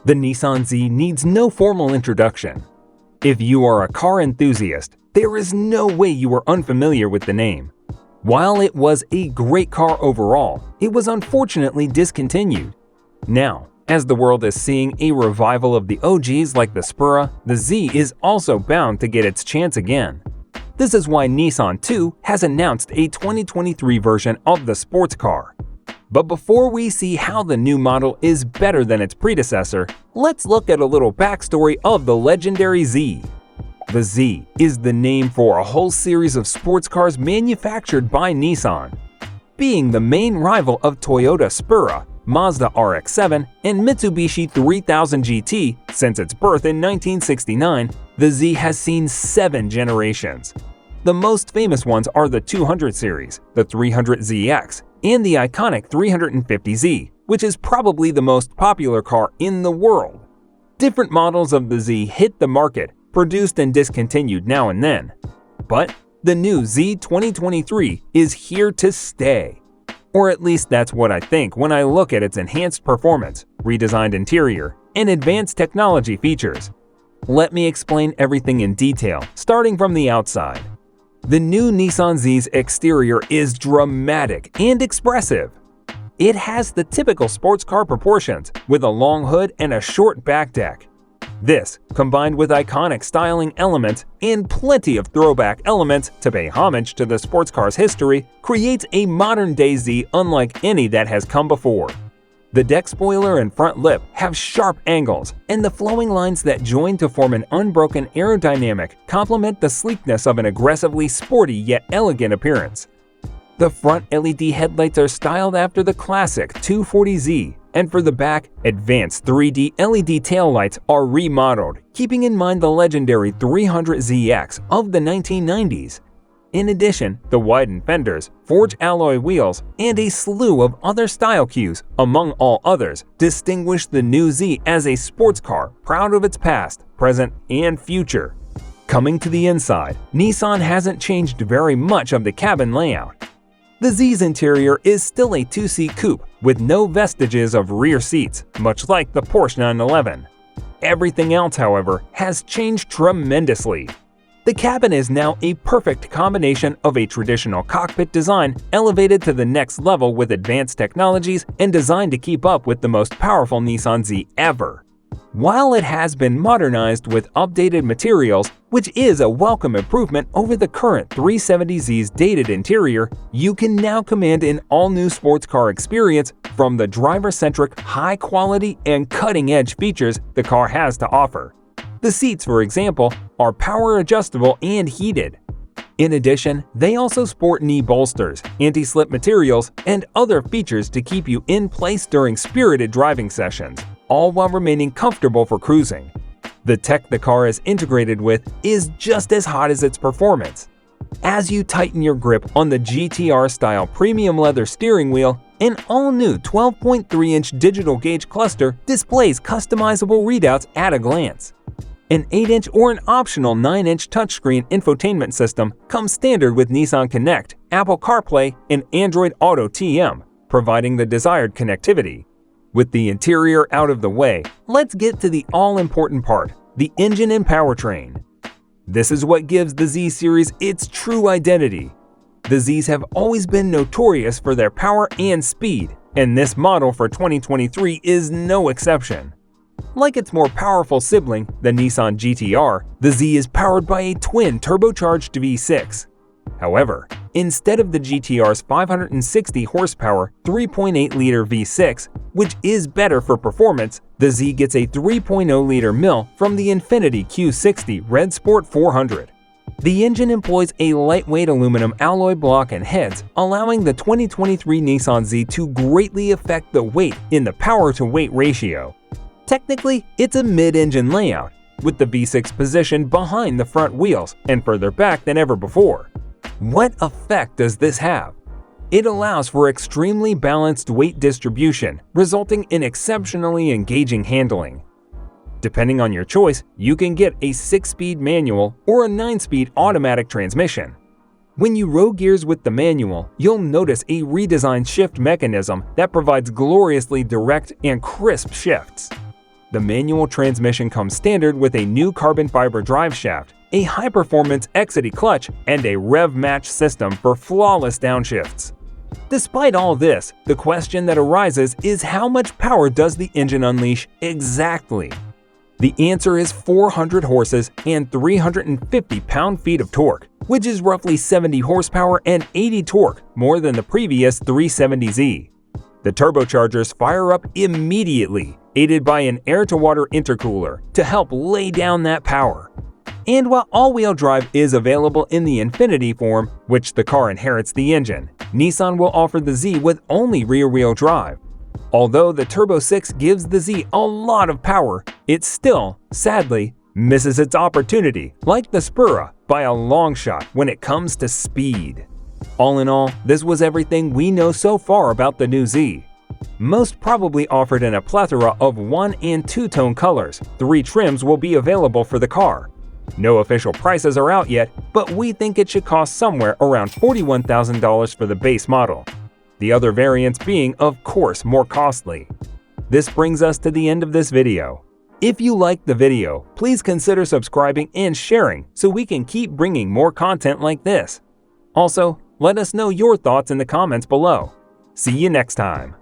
The Nissan Z needs no formal introduction. If you are a car enthusiast, there is no way you are unfamiliar with the name. While it was a great car overall, it was unfortunately discontinued. Now, as the world is seeing a revival of the OGs like the Supra, the Z is also bound to get its chance again. This is why Nissan too has announced a 2023 version of the sports car. But before we see how the new model is better than its predecessor, let's look at a little backstory of the legendary Z. The Z is the name for a whole series of sports cars manufactured by Nissan. Being the main rival of Toyota Supra, Mazda RX-7, and Mitsubishi 3000 GT since its birth in 1969, the Z has seen 7 generations. The most famous ones are the 200 series, the 300ZX, and the iconic 350Z, which is probably the most popular car in the world. Different models of the Z hit the market, produced and discontinued now and then. But the new Z 2023 is here to stay. Or at least that's what I think when I look at its enhanced performance, redesigned interior, and advanced technology features. Let me explain everything in detail, starting from the outside. The new Nissan Z's exterior is dramatic and expressive. It has the typical sports car proportions, with a long hood and a short back deck. This, combined with iconic styling elements and plenty of throwback elements to pay homage to the sports car's history, creates a modern-day Z unlike any that has come before. The deck spoiler and front lip have sharp angles, and the flowing lines that join to form an unbroken aerodynamic complement the sleekness of an aggressively sporty yet elegant appearance. The front LED headlights are styled after the classic 240Z, and for the back, advanced 3D LED taillights are remodeled, keeping in mind the legendary 300ZX of the 1990s. In addition, the widened fenders, forged alloy wheels, and a slew of other style cues, among all others, distinguish the new Z as a sports car proud of its past, present, and future. Coming to the inside, Nissan hasn't changed very much of the cabin layout. The Z's interior is still a 2-seat coupe with no vestiges of rear seats, much like the Porsche 911. Everything else, however, has changed tremendously. The cabin is now a perfect combination of a traditional cockpit design elevated to the next level with advanced technologies and designed to keep up with the most powerful Nissan Z ever. While it has been modernized with updated materials, which is a welcome improvement over the current 370Z's dated interior, you can now command an all-new sports car experience from the driver-centric, high-quality, and cutting-edge features the car has to offer. The seats, for example, are power adjustable and heated. In addition, they also sport knee bolsters, anti-slip materials, and other features to keep you in place during spirited driving sessions, all while remaining comfortable for cruising. The tech the car is integrated with is just as hot as its performance. As you tighten your grip on the GTR-style premium leather steering wheel, an all-new 12.3-inch digital gauge cluster displays customizable readouts at a glance. An 8-inch or an optional 9-inch touchscreen infotainment system comes standard with Nissan Connect, Apple CarPlay, and Android Auto TM, providing the desired connectivity. With the interior out of the way, let's get to the all-important part, the engine and powertrain. This is what gives the Z series its true identity. The Zs have always been notorious for their power and speed, and this model for 2023 is no exception. Like its more powerful sibling, the Nissan GT-R, the Z is powered by a twin turbocharged V6. However, instead of the GT-R's 560 horsepower 3.8-liter V6, which is better for performance, the Z gets a 3.0-liter mill from the Infiniti Q60 Red Sport 400. The engine employs a lightweight aluminum alloy block and heads, allowing the 2023 Nissan Z to greatly affect the weight in the power-to-weight ratio. Technically, it's a mid-engine layout, with the V6 positioned behind the front wheels and further back than ever before. What effect does this have? It allows for extremely balanced weight distribution, resulting in exceptionally engaging handling. Depending on your choice, you can get a 6-speed manual or a 9-speed automatic transmission. When you row gears with the manual, you'll notice a redesigned shift mechanism that provides gloriously direct and crisp shifts. The manual transmission comes standard with a new carbon fiber drive shaft, a high-performance exidy clutch, and a rev match system for flawless downshifts. Despite all this, the question that arises is how much power does the engine unleash exactly? The answer is 400 horses and 350 pound-feet of torque, which is roughly 70 horsepower and 80 torque more than the previous 370Z. The turbochargers fire up immediately, aided by an air-to-water intercooler to help lay down that power. And while all-wheel drive is available in the Infiniti form, which the car inherits the engine, Nissan will offer the Z with only rear-wheel drive. Although the Turbo 6 gives the Z a lot of power, it still, sadly, misses its opportunity, like the Supra, by a long shot when it comes to speed. All in all, this was everything we know so far about the new Z. Most probably offered in a plethora of 1- and 2-tone colors, 3 trims will be available for the car. No official prices are out yet, but we think it should cost somewhere around $41,000 for the base model. The other variants being, of course, more costly. This brings us to the end of this video. If you liked the video, please consider subscribing and sharing so we can keep bringing more content like this. Also, let us know your thoughts in the comments below. See you next time.